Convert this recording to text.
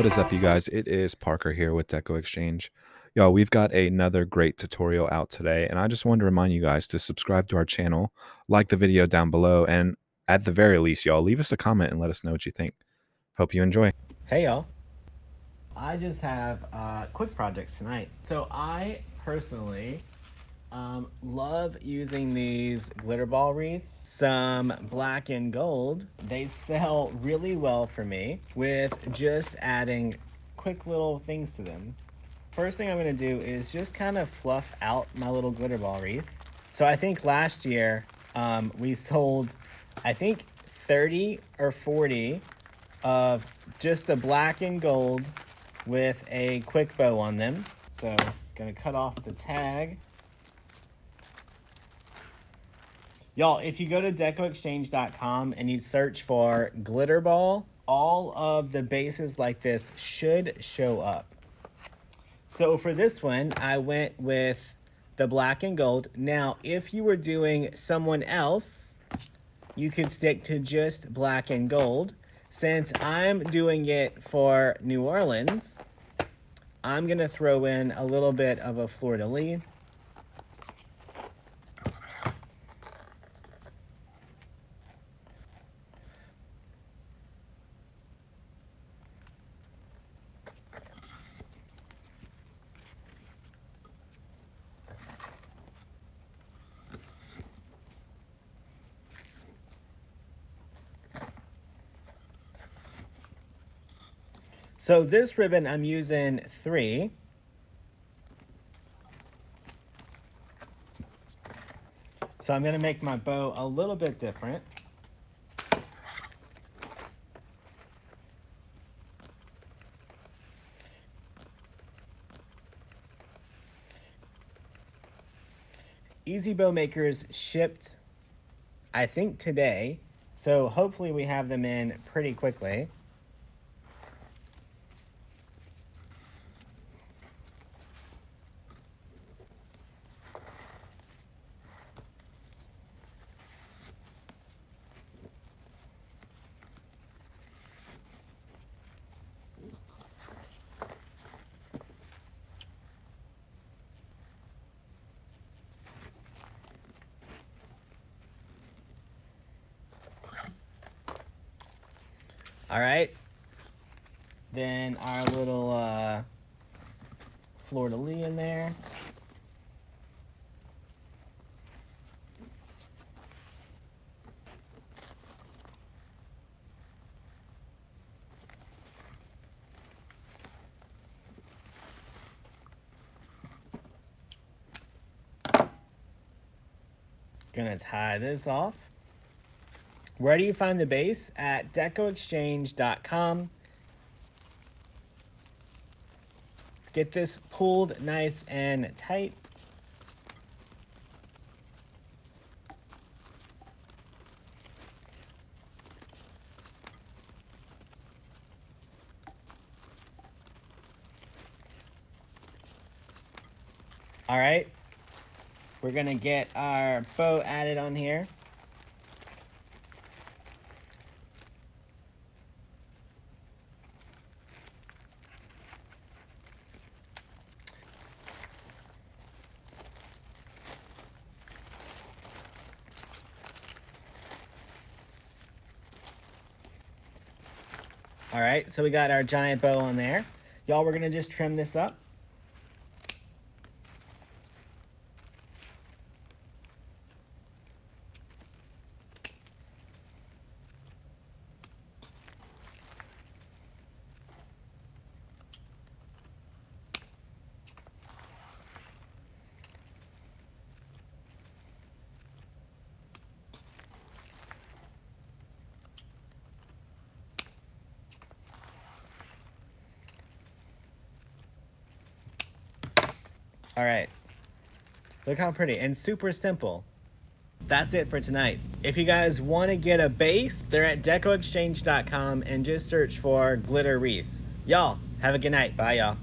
What is up, you guys? It is Parker here with DecoExchange. Y'all, we've got another great tutorial out today, and I just wanted to remind you guys to subscribe to our channel, like the video down below, and at the very least, y'all, leave us a comment and let us know what you think. Hope you enjoy. Hey y'all, I just have quick projects tonight. So I personally love using these glitter ball wreaths, some black and gold. They sell really well for me with just adding quick little things to them. First thing I'm gonna do is just kind of fluff out my little glitter ball wreath. So I think last year we sold, I think 30 or 40 of just the black and gold with a quick bow on them. So gonna cut off the tag. Y'all, if you go to DecoExchange.com and you search for glitter ball, all of the bases like this should show up. So for this one, I went with the black and gold. Now, if you were doing someone else, you could stick to just black and gold. Since I'm doing it for New Orleans, I'm gonna throw in a little bit of a fleur-de-lis. So this ribbon, I'm using 3. So I'm gonna make my bow a little bit different. Easy Bow Makers shipped, I think today. So hopefully we have them in pretty quickly. All right, then our little fleur-de-lis in there. Gonna tie this off. Where do you find the base? At DecoExchange.com. Get this pulled nice and tight. All right, we're gonna get our bow added on here. All right, so we got our giant bow on there. Y'all, we're gonna just trim this up. All right, look how pretty and super simple. That's it for tonight. If you guys want to get a base, they're at decoexchange.com and just search for glitter wreath. Y'all, have a good night. Bye, y'all.